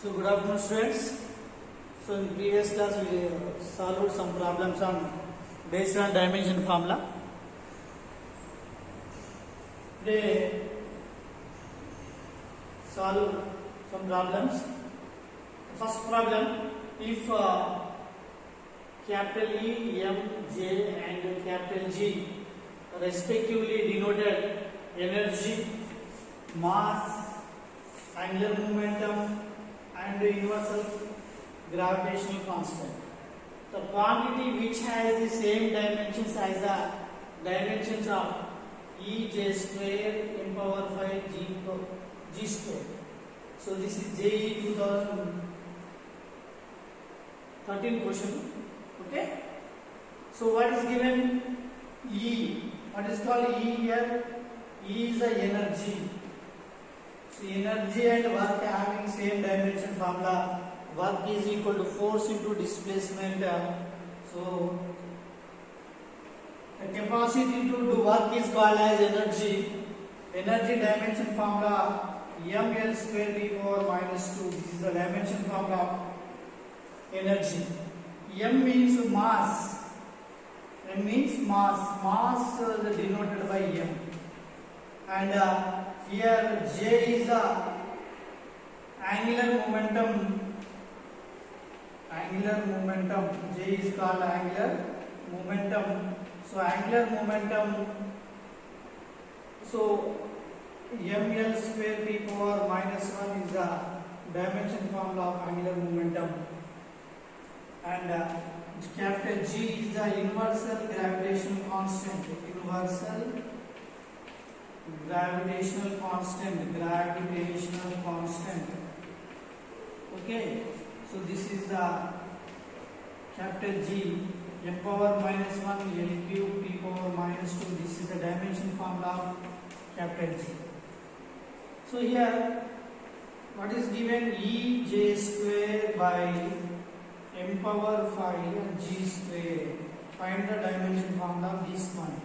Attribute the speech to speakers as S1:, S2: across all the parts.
S1: So good afternoon students. So in previous class we solved some problems on based on dimension formula. Today solve some problems. First problem, if capital E, M, J and capital G respectively denoted energy, mass, angular momentum and universal gravitational constant. The quantity which has the same dimensions as the dimensions of E J square m power 5 G square. So this is JE 2013 question. Okay. So what is given? E. What is called E here? E is the energy. So energy and work having same dimension formula. Work is equal to force into displacement. So the capacity to do work is called as energy. Energy dimension formula ml square d power minus 2. This is the dimension formula of energy. M means mass. M means mass. Mass is denoted by M. And here J is the angular momentum. Angular momentum. J is called angular momentum. So angular momentum. So ml square d power minus 1 is the dimension formula of angular momentum. And capital G is the universal gravitational constant. Universal gravitational constant. Gravitational constant. Okay. So this is the capital G m power minus 1 L cube t power minus 2. This is the dimension formula of capital G. So here what is given? E J square by m power 5 and G square. Find the dimension formula of this one.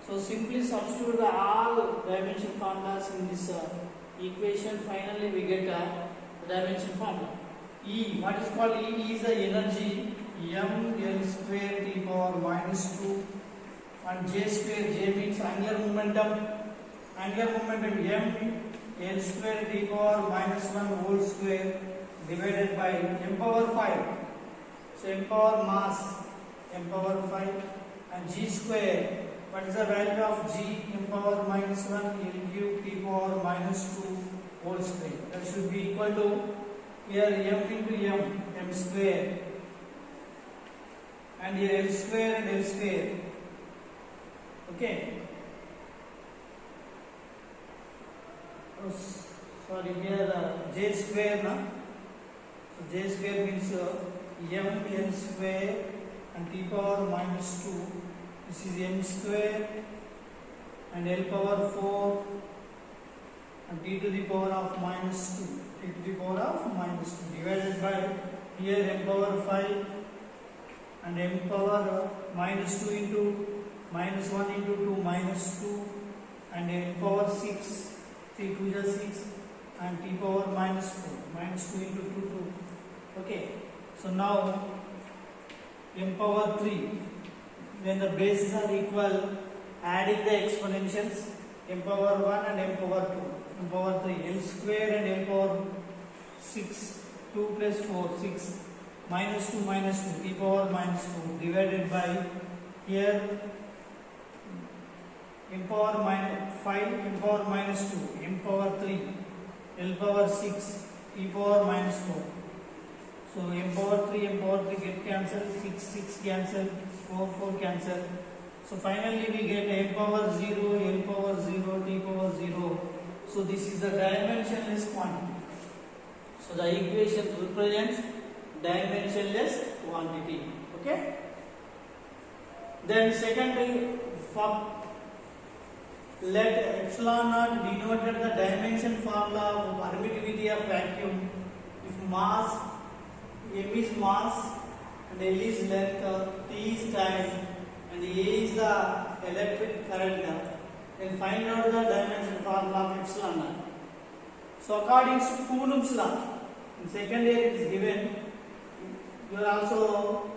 S1: So simply substitute all dimension formulas in this equation. Finally we get a dimension formula. E, what is called E? E is the energy. M L square t power minus 2 and J square. J means angular momentum. Angular momentum M L square t power minus 1 whole square divided by m power 5. So m power mass m power 5 and G square. What is the value of G? M power minus 1 L cube t power minus 2 whole square. That should be equal to here m into m square, and here L square and L square. Okay. Oh, sorry, here J square na. So J square means m L square and t power minus 2. This is m square and L power 4 and t to the power of minus 2. T to the power of minus 2 divided by here m power 5 and m power minus 2 into minus 1 into 2 minus 2 and m power 6. 3 2 is 6 and t power minus 4. Minus 2 into 2 2. Okay. So now m power 3. When the bases are equal, adding the exponentials m power 1 and m power 2. M power 3. L square and m power 6. 2 plus 4 6 minus 2 t power minus 2 divided by here m power minus 5 m power minus 2 m power 3 L power 6 t power minus 4. So m power 3 get cancelled, 6 cancel, 4 cancel. So finally we get m power 0 L power 0 t power 0. So this is the dimensionless quantity. So the equation represents dimensionless quantity. Okay. Then secondly, let epsilon naught denoted the dimension formula of permittivity of vacuum. If mass m is mass and L is length, T is time and A is the electric current, then find out the dimension formula of epsilon naught. So according to Coulomb's law, In second year it is given. You are also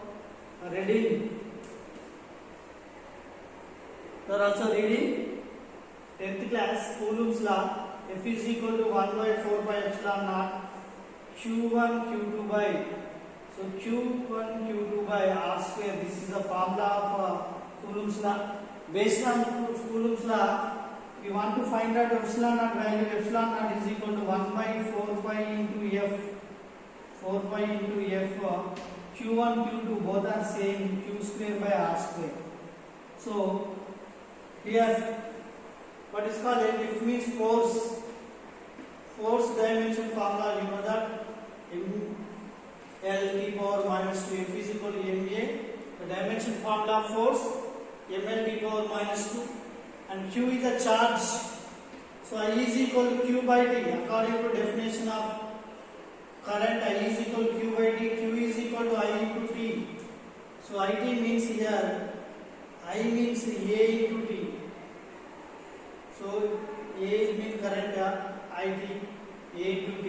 S1: reading. You are also reading 10th class Coulomb's law. F is equal to 1 by 4 by epsilon naught Q1 Q2 by, so Q1 Q2 by R square. This is the formula of Coulomb's law. Based on Coulomb's law, we want to find out epsilon naught value. Epsilon naught is equal to 1 by 4 pi into F. 4 pi into F. Q1 Q2 both are same. Q square by R square. So here what is called F means force. Force dimension formula, you know that L t power minus 2 F is equal to MA. The dimension formula of force ML t power minus 2, and Q is the charge. So I is equal to Q by T. According to definition of current, I is equal to Q by T. Q is equal to I into T. So IT means here I means A into T. So A means current, IT, A into T,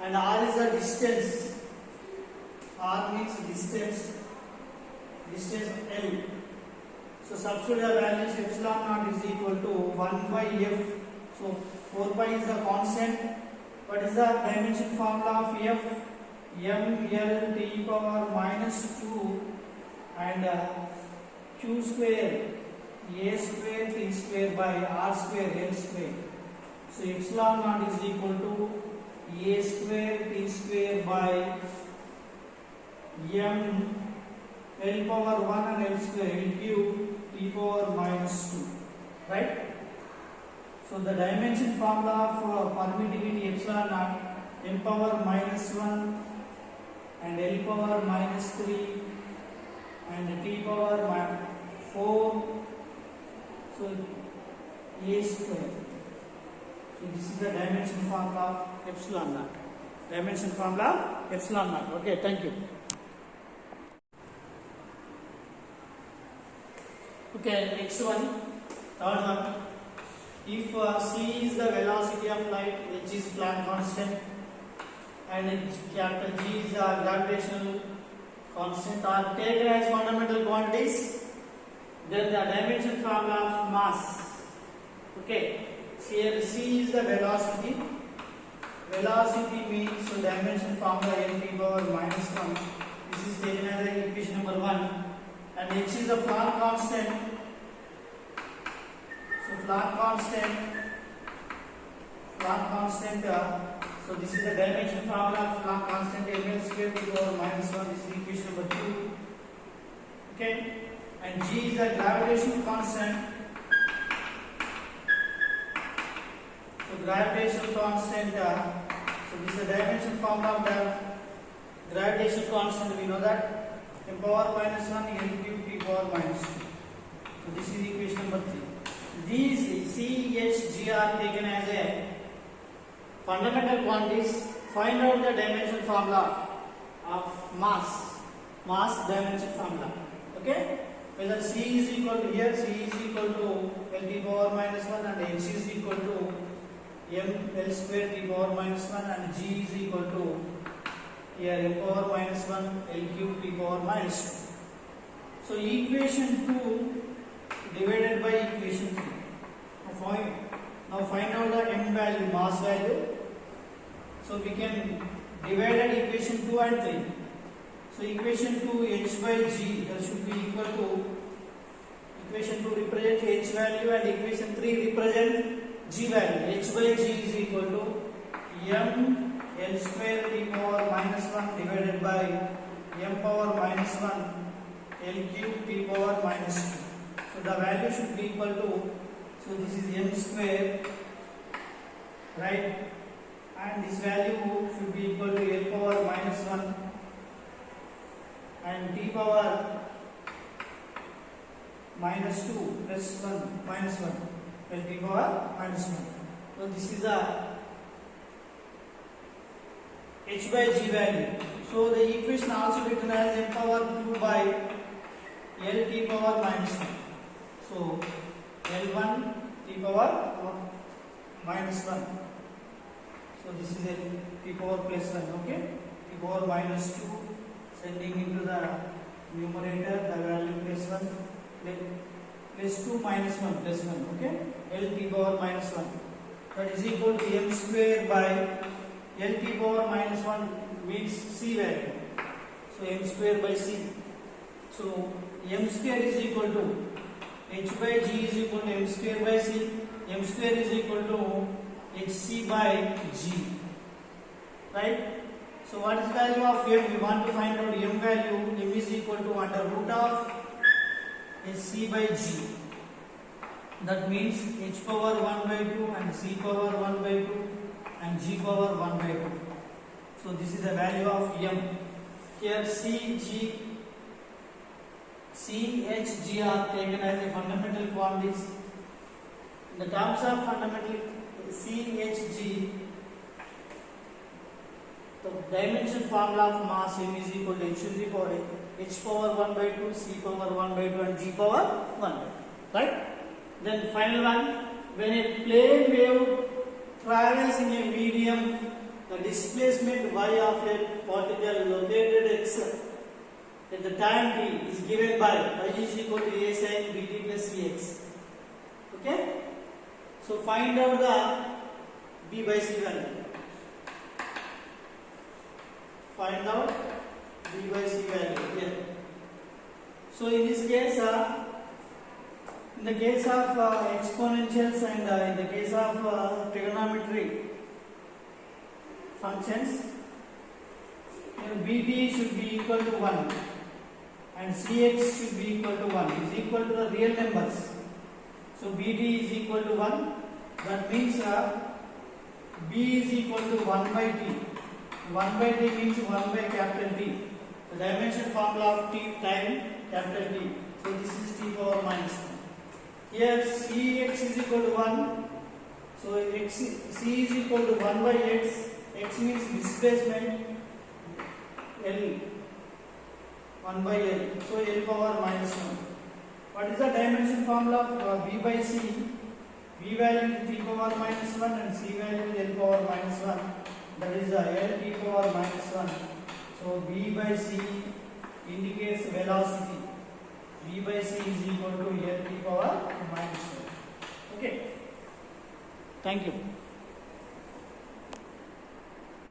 S1: and R is the distance. R means distance L. So substitute the values. Epsilon naught is equal to 1 by F. So 4 pi is the constant. What is the dimension formula of F? ML t power minus 2 and Q square A square T square by R square L square. So epsilon naught is equal to A square T square by M L power 1 and L square L cube T power minus 2. Right? So the dimension formula for permittivity epsilon naught M power minus 1 and L power minus 3 and T power 4. So A square. So this is the dimension formula of epsilon naught. Dimension formula epsilon naught. Okay, thank you. Okay, next one, third one. If c is the velocity of light, h is Planck constant, and capital G is the gravitational constant, are taken as fundamental quantities, then the dimension formula of mass. Okay, here c is the velocity. Velocity means so dimension formula m t power minus 1. This is taken as the equation number 1. And h is the Planck constant. So Planck constant. So this is the dimension formula of Planck constant ml square to the power minus 1. This is equation number 2. Okay. And g is the gravitational constant. So gravitational constant. So this is the dimension formula of the gravitational constant. We know that m power minus 1 L cube T power minus 2. So this is equation number 3. These C, H, G are taken as a fundamental quantities. Find out the dimension formula of mass dimension formula. Okay, whether C is equal to here, C is equal to L T power minus 1 and H is equal to M L square T power minus 1 and G is equal to here M power minus 1 L cube T power minus 2. So equation 2 divided by equation 3. Now find out the m value, mass value. So we can divide equation 2 and 3. So equation 2 h by g, that should be equal to, equation 2 represent h value and equation 3 represent g value. H by g is equal to m L square T power minus 1 divided by m power minus 1 L cube T power minus 2. So the value should be equal to, so this is m square, right, and this value should be equal to L power minus 1 and T power minus 2 plus 1 minus 1 L T power minus 1. So this is the h by g value. So the equation also written as m power 2 by L T power minus 1. So L1 T power minus 1. So So this is a p power plus 1. Okay, p power minus 2 sending into the numerator the value plus 1 plus 2 minus 1 plus 1. Okay, l p power minus 1, that is equal to m square by l p power minus 1 means c value. So m square by c. So m square is equal to h by g is equal to m square by c. M square is equal to hc by g. Right? So what is value of m? We want to find out m value. M is equal to under root of hc by g. That means h power 1 by 2 and c power 1 by 2 and g power 1 by 2. So this is the value of m. Here c, h, g are taken as a fundamental quantities. In the terms of fundamental c, h, g, the dimension formula of mass m is equal to h to the power h power 1 by 2, c power 1 by 2 and g power 1 by 2. Right? Then final one, when a plane wave travels in a medium, the displacement y of a particle located x at the time t is given by y is equal to a sin bt plus cx. Okay? So find out the b by c value. Find out b by c value here. So in this case, in the case of exponentials and in the case of trigonometry functions, bt should be equal to 1 and cx should be equal to 1, is equal to the real numbers. So bt is equal to 1. That means b is equal to 1 by t. 1 by t means 1 by capital T. The dimension formula of t time capital T. So this is t power minus 1. Here cx is equal to 1. So c is equal to 1 by x. X means displacement L, 1 by L. So L power minus 1. What is the dimension formula of b by c? B value is t power minus 1 and c value is L power minus 1. That is the L t power minus 1. So b by c indicates velocity. B by c is equal to L t power minus 1. Okay. Thank you.